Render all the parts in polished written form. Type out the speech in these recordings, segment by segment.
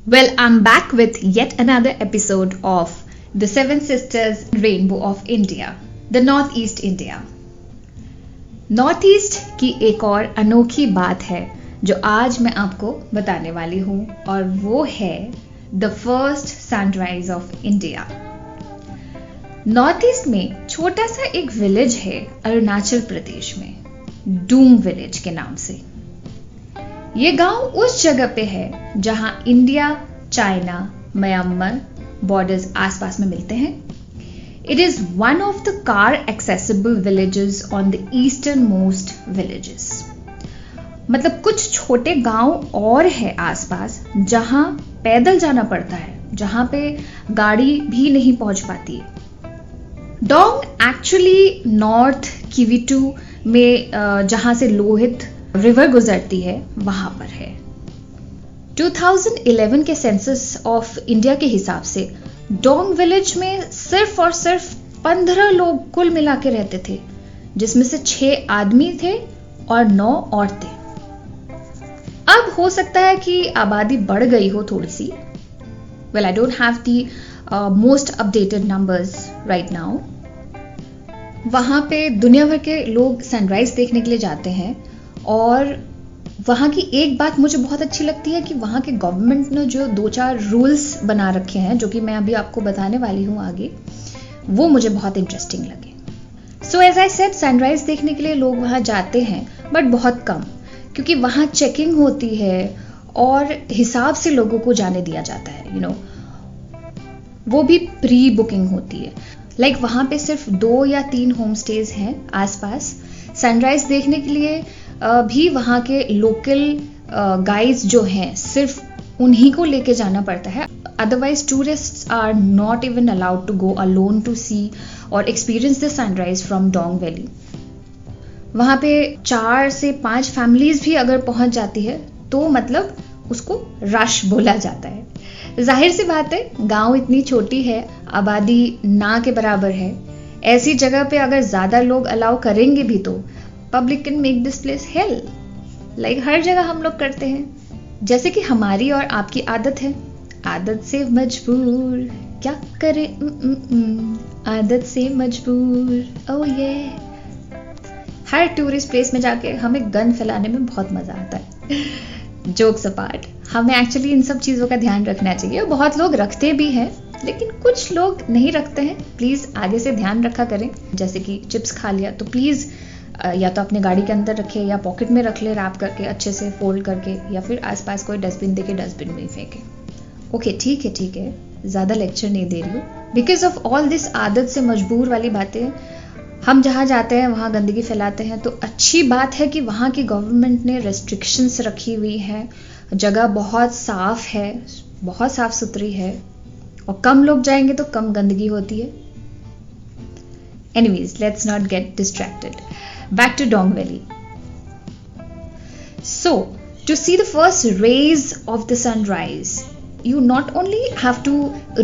Well, I'm back with yet another episode of The Seven Sisters Rainbow of India, the Northeast India. North east की एक और अनोखी बात है जो आज मैं आपको बताने वाली हूँ और वो है the first sunrise of India. North east में छोटा सा एक विलेज है अरुणाचल प्रदेश में, डूंग विलेज के नाम से। ये गांव उस जगह पे है जहां इंडिया, चाइना, म्यांमार बॉर्डर्स आसपास में मिलते हैं। It is one of the car accessible villages on the easternmost villages. मतलब कुछ छोटे गांव और है आसपास जहां पैदल जाना पड़ता है, जहां पे गाड़ी भी नहीं पहुंच पाती है। डोंग एक्चुअली नॉर्थ किवीटू में जहां से लोहित रिवर गुजरती है वहां पर है। 2011 के सेंसस ऑफ इंडिया के हिसाब से डोंग विलेज में सिर्फ और सिर्फ 15 लोग कुल मिला के रहते थे, जिसमें से 6 आदमी थे और 9 औरतें। अब हो सकता है कि आबादी बढ़ गई हो थोड़ी सी। Well, I don't have the most updated numbers right now. वहां पे दुनिया भर के लोग सनराइज देखने के लिए जाते हैं और वहाँ की एक बात मुझे बहुत अच्छी लगती है कि वहाँ के गवर्नमेंट ने जो 2-4 रूल्स बना रखे हैं, जो कि मैं अभी आपको बताने वाली हूँ आगे, वो मुझे बहुत इंटरेस्टिंग लगे। So as I said, sunrise देखने के लिए लोग वहाँ जाते हैं, बट बहुत कम, क्योंकि वहाँ चेकिंग होती है और हिसाब से लोगों को जाने दिया जाता है, वो भी प्री बुकिंग होती है। लाइक वहाँ पे सिर्फ 2 या 3 होम स्टेज हैं आसपास। सनराइज देखने के लिए भी वहाँ के लोकल गाइड्स जो हैं सिर्फ उन्हीं को लेके जाना पड़ता है। Otherwise tourists are not even allowed to go alone to see और experience the sunrise from Dong valley. वहाँ पे 4 से 5 फैमिलीज भी अगर पहुंच जाती है तो मतलब उसको रश बोला जाता है। जाहिर सी बात है, गांव इतनी छोटी है, आबादी ना के बराबर है। ऐसी जगह पे अगर ज्यादा लोग अलाउ करेंगे भी तो public can make this place hell. Like हर जगह हम लोग करते हैं, जैसे कि हमारी और आपकी आदत है, आदत से मजबूर क्या करे, आदत से मजबूर। ओह ये हर टूरिस्ट प्लेस में जाके हमें गंद फैलाने में बहुत मजा आता है। जोक्स अपार्ट, हमें एक्चुअली इन सब चीजों का ध्यान रखना चाहिए और बहुत लोग रखते भी हैं, लेकिन कुछ लोग नहीं रखते हैं। प्लीज आगे से ध्यान रखा करें। जैसे कि चिप्स खा लिया तो प्लीज या तो अपने गाड़ी के अंदर रखे या पॉकेट में रख ले, रैप करके अच्छे से फोल्ड करके, या फिर आसपास कोई डस्टबिन देके डस्टबिन में ही फेंके। ओके ठीक है, ज्यादा लेक्चर नहीं दे रही हूँ। बिकॉज ऑफ ऑल दिस आदत से मजबूर वाली बातें, हम जहाँ जाते हैं वहाँ गंदगी फैलाते हैं। तो अच्छी बात है कि वहाँ की गवर्नमेंट ने रेस्ट्रिक्शंस रखी हुई है, जगह बहुत साफ है, बहुत साफ सुथरी है, और कम लोग जाएंगे तो कम गंदगी होती है। Anyways, let's not get distracted. Back to Dong Valley. So, to see the first rays of the sunrise, you not only have to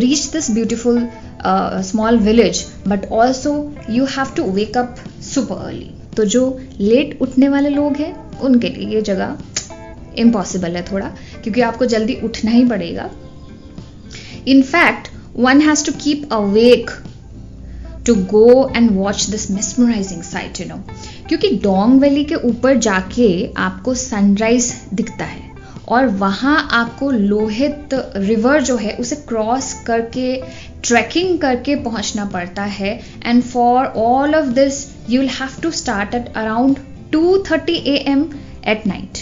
reach this beautiful small village, but also you have to wake up super early. तो जो late उठने वाले लोग हैं उनके लिए ये जगह इम्पॉसिबल है थोड़ा, क्योंकि आपको जल्दी उठना ही पड़ेगा। In fact, one has to keep awake to go and watch this mesmerizing sight, क्योंकि डोंग वैली के ऊपर जाके आपको सनराइज दिखता है और वहां आपको लोहित रिवर जो है उसे क्रॉस करके ट्रैकिंग करके पहुंचना पड़ता है। And for all of this you will have to start at around 2:30 AM at night.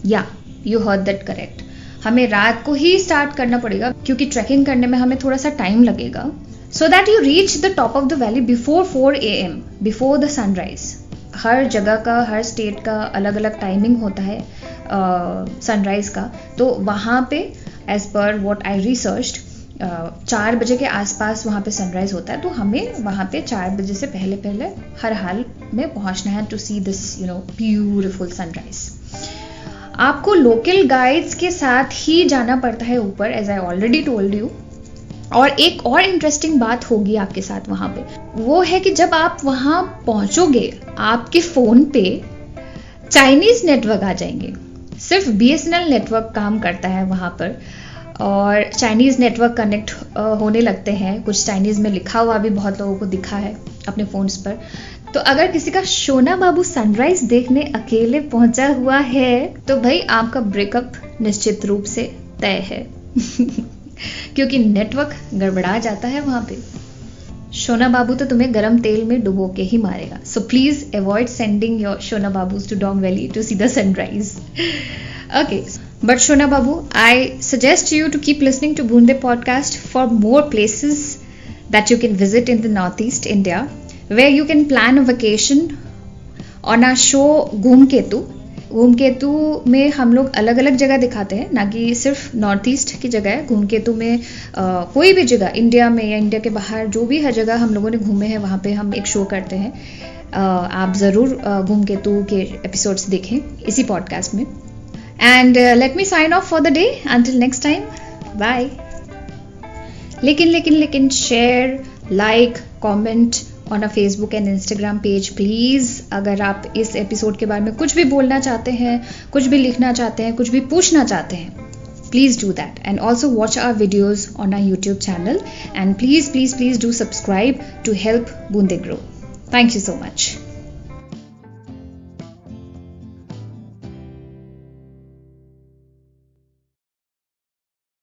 या यू हर्ड दैट करेक्ट, हमें रात को ही स्टार्ट करना पड़ेगा क्योंकि ट्रैकिंग करने में हमें थोड़ा सा टाइम लगेगा, so that you reach the top of the valley before 4 AM, before the sunrise. हर जगह का, हर स्टेट का अलग अलग टाइमिंग होता है सनराइज का। तो वहाँ पे as per what I researched 4 बजे के आसपास वहाँ पे सनराइज होता है। तो हमें वहाँ पे 4 बजे से पहले पहले हर हाल में पहुँचना है to see this beautiful sunrise. आपको लोकल गाइड्स के साथ ही जाना पड़ता है ऊपर, as I already told you. और एक और इंटरेस्टिंग बात होगी आपके साथ वहां पे, वो है कि जब आप वहां पहुंचोगे आपके फोन पे चाइनीज नेटवर्क आ जाएंगे। सिर्फ BSNL नेटवर्क काम करता है वहां पर। और चाइनीज़ नेटवर्क कनेक्ट होने लगते हैं। कुछ चाइनीज़ में लिखा हुआ भी बहुत लोगों को दिखा है अपने फ़ोन्स पर। तो अगर किसी का शोना बाबू सनराइज़ देखने अकेले पहुंचा हुआ है तो भाई आपका ब्रेकअप निश्चित रूप से तय है क्योंकि नेटवर्क गड़बड़ा जाता है वहाँ पे। शोना बाबू तो तुम्हें गरम तेल में डुबो के ही मारेगा। So please avoid sending your shona babus to Dong valley to see the sunrise. Okay, but Shona Babu, I suggest you to keep listening to Boonde podcast for more places that you can visit in the Northeast India, where you can plan a vacation on our show Ghoomketu. घूमकेतु में हम लोग अलग अलग जगह दिखाते हैं, ना कि सिर्फ नॉर्थ ईस्ट की जगह है। घूमकेतु में कोई भी जगह इंडिया में या इंडिया के बाहर जो भी हर जगह हम लोगों ने घूमे हैं वहाँ पे हम एक शो करते हैं। आप ज़रूर घूमकेतु के एपिसोड्स देखें इसी पॉडकास्ट में। And let me sign off for the day. Until next time, bye. लेकिन share, like, comment on our Facebook and Instagram page please. अगर आप इस एपिसोड के बारे में कुछ भी बोलना चाहते हैं, कुछ भी लिखना चाहते हैं, कुछ भी पूछना चाहते हैं, please do that. And also watch our videos on our YouTube channel. And please do subscribe to help Boonde grow. Thank you so much.